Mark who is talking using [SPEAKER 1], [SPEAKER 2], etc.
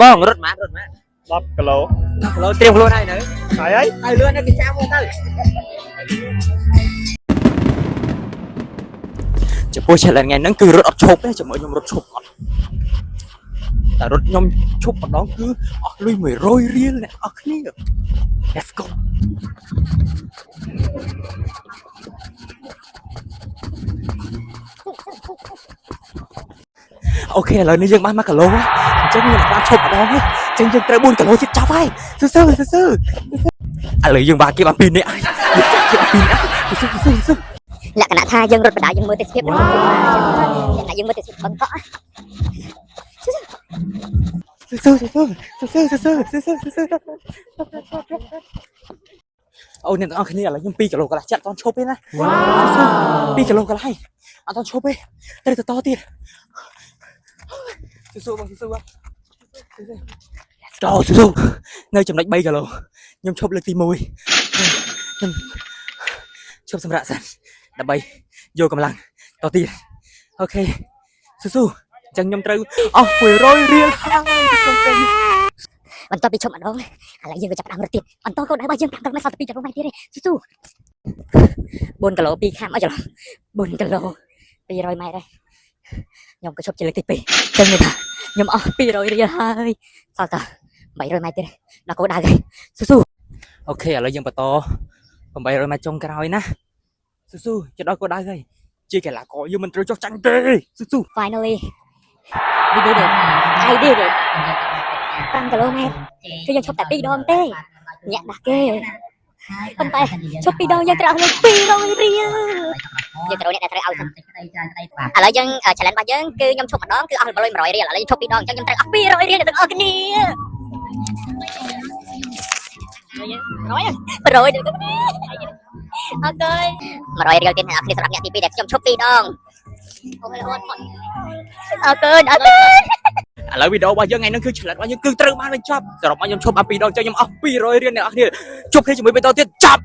[SPEAKER 1] បងរត់ម៉ាត់
[SPEAKER 2] 10 គីឡូ
[SPEAKER 1] 10 គីឡូត្រៀមខ្លួនហើយនៅ
[SPEAKER 2] ហើយហើយ
[SPEAKER 1] ហើយលឿនទៅចាំមកទៅចំពោះ challenge ថ្ងៃហ្នឹងគឺរត់អត់ឈប់ទេជាមួយខ្ញុំរត់ឈប់អត់តែរត់ខ្ញុំឈប់ម្ដងគឺអស់លុយ100រៀលអ្នកអស់គ្នា Let's go អូខេឥឡូវនេះយើងបាន1គីឡូហើយអញ្ចឹងយើងបានឈប់ម្ដងនេះអញ្ចឹងយើងត្រូវ4គីឡូទៀតចប់ហើយស៊ឺឥឡូវយើងបានគេបាន2នាក់ហើយគេបាន2នាក់ស៊ឺ
[SPEAKER 3] លក្ខណៈថាយើងរត់បណ្ដោយយើងមើលទេសភាពលក្ខណៈយើងមើលទេសភាពបង្កក់
[SPEAKER 1] អូអ្នកទាំងអស់គ្នាឥឡូវខ្ញុំ2គីឡូកន្លះចាត់អត់ឈប់ទេណាវ៉ាវ2គីឡូកន្លះអត់ឈប់ទេត្រូវទៅតទៀតស៊ូបងស៊ូបងស៊ូនៅចំណុច3គីឡូខ្ញុំឈប់លើកទី1ខ្ញុំឈប់សម្រាប់សិនដើម្បីយកកម្លាំងតទៀតអូខេស៊ូអញ្ចឹងខ្ញុំត្រូវអស់100រៀលហើយក្នុងពេល
[SPEAKER 3] បន្ទាប់ពីឈប់ម្ដងឥឡូវយើងក៏ចាប់ដើមរត់ទៀតបន្តកូនដៃរបស់យើង5គីឡូម៉ែត្រ32.5ម៉ែត្រទៀតស៊ូ4គីឡូ2ខាំអីច្រឡំ4គីឡូ200ម៉ែត្រហើយខ្ញុំក៏ឈប់ជាលើកទី2ចឹងមានថាខ្ញុំអស់200រៀលហើយសល់តែ800ម៉ែត្រទៀតដល់គោលដៅហើយស៊ូ
[SPEAKER 1] អូខេឥឡូវយើងបន្ត800ម៉ែត្រចុងក្រោយណាស៊ូជិតដល់គោលដៅហើយជាកីឡាករយើងមិនត្រូវចុះចាញ់ទេស៊ូ
[SPEAKER 3] Finally we did it I did it 5គីឡូម៉ែត្រគឺយើងឈប់តែ2ដងទេញាក់ដាស់គេប៉ុន្តែឈប់2ដងយើងត្រូវឲ្យ200រៀលយើងត្រូវអ្នកដែលត្រូវឲ្យសិនឥឡូវយើង challenge របស់យើងគឺខ្ញុំឈប់ម្ដងគឺអស់100រៀលឥឡូវយើងឈប់2ដងអញ្ចឹងខ្ញុំត្រូវអស់200រៀលទាំងអស់គ្នា100រៀលទាំងគ្នាអូខេ100រៀលទៀតអ្នកគ្នាសម្រាប់អ្នកទី2ដែលខ្ញុំឈប់2ដងអូយអូនអរគុណ
[SPEAKER 1] ឥឡូវវីដេអូរបស់យើងថ្ងៃនេះគឺ challenge របស់យើងគឺត្រូវបានបញ្ចប់សរុបមកខ្ញុំឈប់បាន2ដងអញ្ចឹងខ្ញុំអស់200រៀលអ្នកនរគ្នាជួបគ្នាជាមួយវីដេអូទៀតចាប់